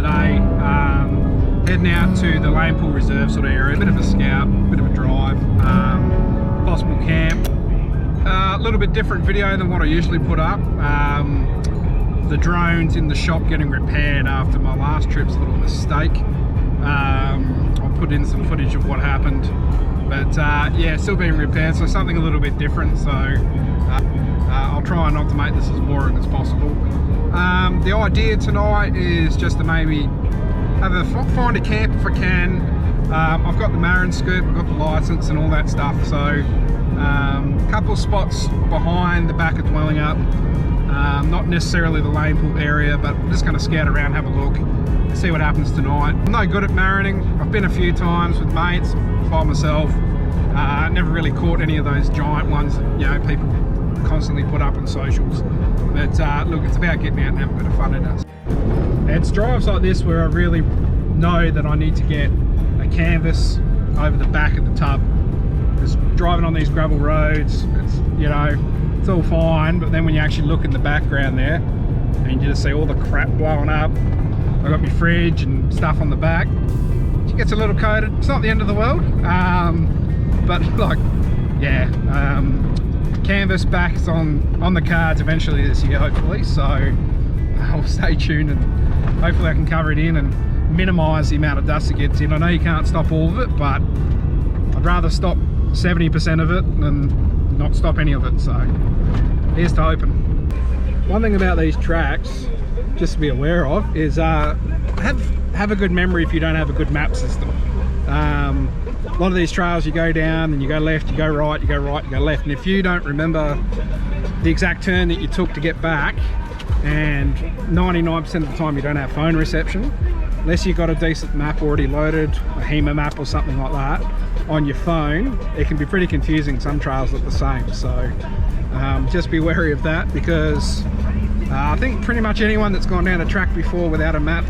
today. Heading out to the Lane Poole Reserve sort of area, a bit of a scout, a bit of a drive, possible camp. A little bit different video than what I usually put up. The drone's in the shop getting repaired after my last trip's a little mistake. I'll put in some footage of what happened, but yeah, still being repaired, so something a little bit different. So I'll try not to make this as boring as possible. The idea tonight is just to maybe find a camp if I can. I've got the Marron scoop, I've got the license and all that stuff, so a couple of spots behind the back of Dwelling Up, not necessarily the Lane Poole area, but I'm just going to scout around, have a look, see what happens tonight. I'm no good at marroning. I've been a few times with mates, by myself. Never really caught any of those giant ones that, you know, people constantly put up on socials. But look, it's about getting out and having a bit of fun in it. It's drives like this where I really know that I need to get a canvas over the back of the tub. Because driving on these gravel roads, it's, you know, it's all fine, but then when you actually look in the background there and you just see all the crap blowing up, I've got my fridge and stuff on the back. It gets a little coated. It's not the end of the world, but like, yeah, canvas backs on the cards eventually this year, hopefully. So I'll stay tuned and hopefully I can cover it in and minimise the amount of dust that gets in. I know you can't stop all of it, but I'd rather stop 70% of it than not stop any of it. So here's to hoping. One thing about these tracks, just to be aware of, is have a good memory if you don't have a good map system. A lot of these trails you go down and you go left, you go right, you go right, you go left, and if you don't remember the exact turn that you took to get back, and 99% of the time you don't have phone reception, unless you've got a decent map already loaded, a HEMA map or something like that on your phone, it can be pretty confusing. Some trails look the same, so just be wary of that, because I think pretty much anyone that's gone down a track before without a map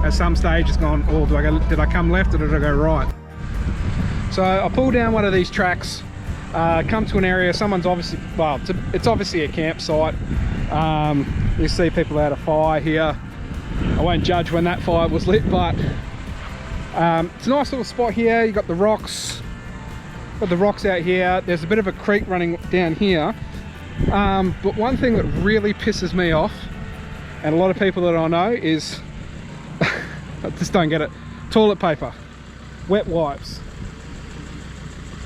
at some stage has gone, oh, did I come left or did I go right? So I pull down one of these tracks, come to an area, someone's obviously, well, it's obviously a campsite. You see people had a fire here. I won't judge when that fire was lit, but it's a nice little spot here. You got the rocks out here. There's a bit of a creek running down here. But one thing that really pisses me off, and a lot of people that I know, is I just don't get it. Toilet paper, wet wipes.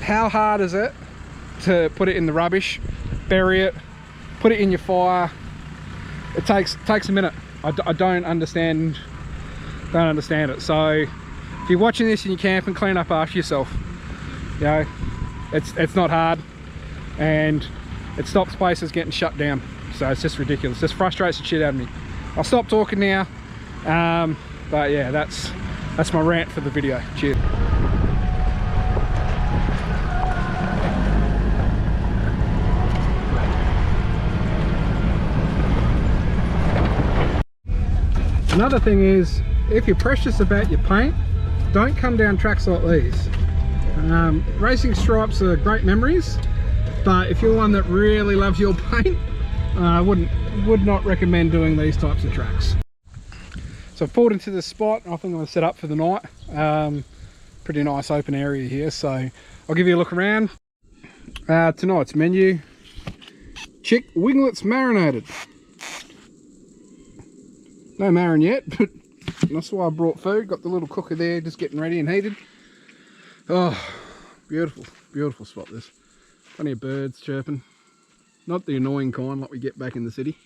How hard is it to put it in the rubbish, bury it, put it in your fire? It takes a minute. I don't understand it. So if you're watching this and you camp, and clean up after yourself. You know, it's not hard, and it stops places getting shut down. So it's just ridiculous. It just frustrates the shit out of me. I'll stop talking now. But yeah, that's my rant for the video. Cheers. Another thing is, if you're precious about your paint, don't come down tracks like these. Racing stripes are great memories, but if you're one that really loves your paint, I would not recommend doing these types of tracks. So I've pulled into this spot. I think I'm going to set up for the night. Pretty nice open area here, so I'll give you a look around. Tonight's menu: chick winglets marinated. No marron yet, but that's why I brought food. Got the little cooker there, just getting ready and heated. Oh, beautiful, beautiful spot this. Plenty of birds chirping. Not the annoying kind like we get back in the city,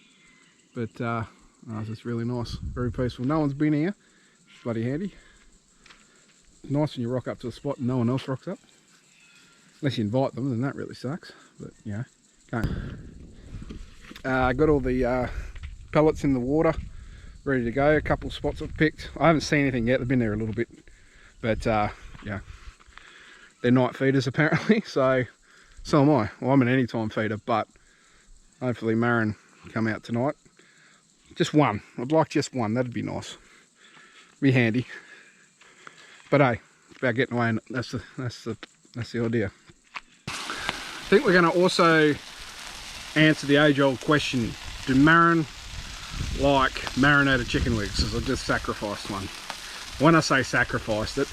but it's just really nice, very peaceful. No one's been here, it's bloody handy. Nice when you rock up to a spot and no one else rocks up. Unless you invite them, then that really sucks, but you know, can't. Got all the pellets in the water, ready to go. A couple of spots I've picked. I haven't seen anything yet, they've been there a little bit, but yeah, they're night feeders apparently, so am I. Well, I'm an anytime feeder, but hopefully marron come out tonight. Just one. I'd like just one. That'd be nice. Be handy. But hey, it's about getting away, and that's the idea. I think we're going to also answer the age-old question: do marron like marinated chicken wings, because I just sacrificed one. When I say sacrificed it,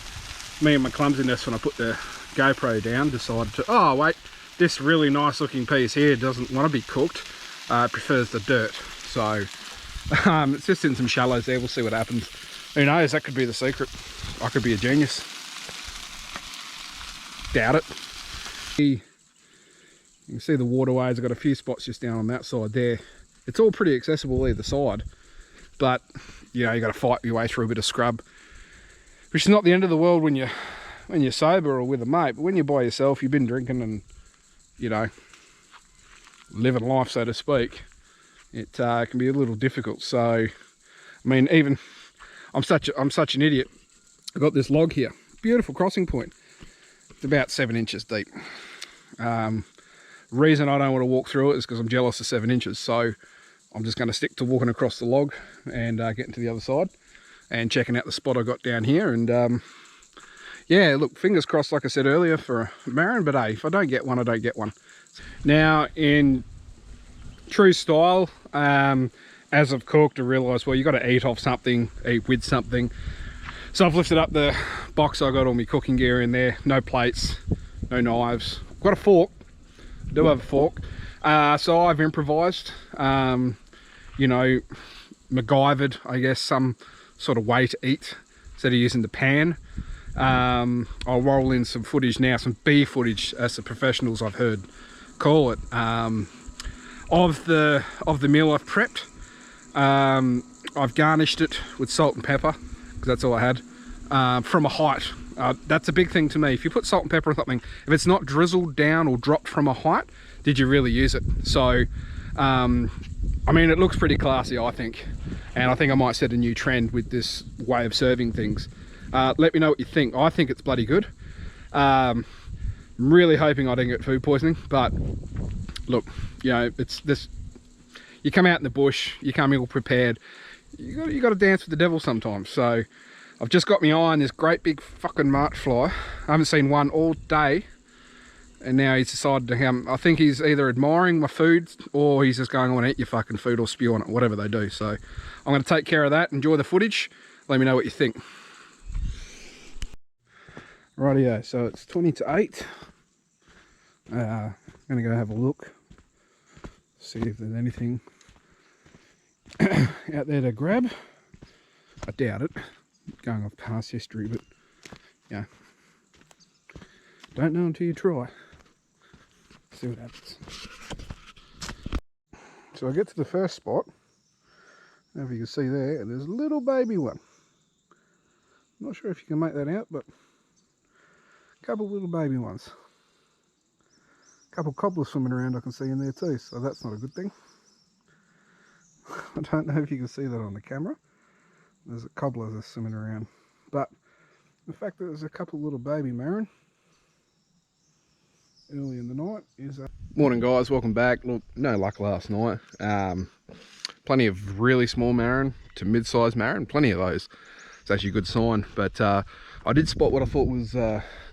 me and my clumsiness when I put the GoPro down decided to, oh wait, this really nice looking piece here doesn't want to be cooked, it prefers the dirt. So it's just in some shallows there, we'll see what happens. Who knows, that could be the secret. I could be a genius. Doubt it. You can see the waterways, I've got a few spots just down on that side there. It's all pretty accessible either side, but you know, you got to fight your way through a bit of scrub, which is not the end of the world when you're sober or with a mate, but when you're by yourself, you've been drinking and, you know, living life, so to speak, it can be a little difficult. So, I mean, even I'm such an idiot. I've got this log here, beautiful crossing point. It's about 7 inches deep. Reason I don't want to walk through it is because I'm jealous of 7 inches. So I'm just going to stick to walking across the log and getting to the other side and checking out the spot I got down here. And yeah, look, fingers crossed, like I said earlier, for a marron, but hey, if I don't get one, I don't get one. Now, in true style, as I've cooked, I realised, well, you got to eat off something, eat with something. So I've lifted up the box, I got all my cooking gear in there, no plates, no knives. I've got a fork, I do have a fork. So I've improvised, you know, MacGyvered, I guess, some sort of way to eat instead of using the pan. I'll roll in some footage now, some B footage, as the professionals I've heard call it, of the meal I've prepped. I've garnished it with salt and pepper, because that's all I had, from a height. That's a big thing to me. If you put salt and pepper on something, if it's not drizzled down or dropped from a height, did you really use it? So, I mean, it looks pretty classy, I think. And I think I might set a new trend with this way of serving things. Let me know what you think. I think it's bloody good. I'm really hoping I didn't get food poisoning, but look, you know, it's this, you come out in the bush, you come in all prepared, you got to dance with the devil sometimes. So I've just got my eye on this great big fucking march fly. I haven't seen one all day, and now he's decided to come. I think he's either admiring my food or he's just going, I want to eat your fucking food or spew on it, whatever they do. So I'm going to take care of that. Enjoy the footage. Let me know what you think. Rightio, so it's 20 to 8. I'm going to go have a look, see if there's anything out there to grab. I doubt it, going off past history, but yeah, don't know until you try. See what happens. So I get to the first spot, if you can see there, and there's a little baby one. Not sure if you can make that out, but a couple of little baby ones. A couple of cobblers swimming around I can see in there too, so that's not a good thing. I don't know if you can see that on the camera. There's a cobbler that's swimming around, but the fact that there's a couple of little baby marron early in the night is Morning guys, welcome back. Look, no luck last night. Plenty of really small marron to mid-sized marron, plenty of those. It's actually a good sign, but I did spot what I thought was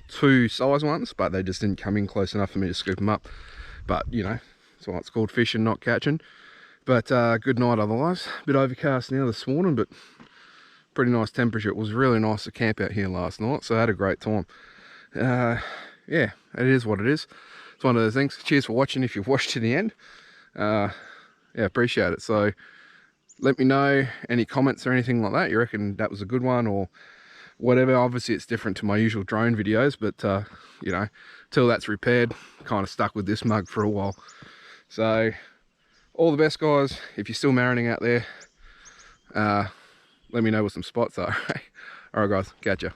2 size ones, but they just didn't come in close enough for me to scoop them up. But you know, that's why it's called fishing, not catching. But good night otherwise. A bit overcast now this morning, but pretty nice temperature. It was really nice to camp out here last night, so I had a great time. Yeah, it is what it is. It's one of those things. Cheers for watching if you've watched to the end. Yeah, appreciate it. So let me know any comments or anything like that. You reckon that was a good one or whatever. Obviously it's different to my usual drone videos, but you know, till that's repaired, kind of stuck with this mug for a while. So all the best guys. If you're still marroning out there, let me know what some spots are. All right guys, catch ya.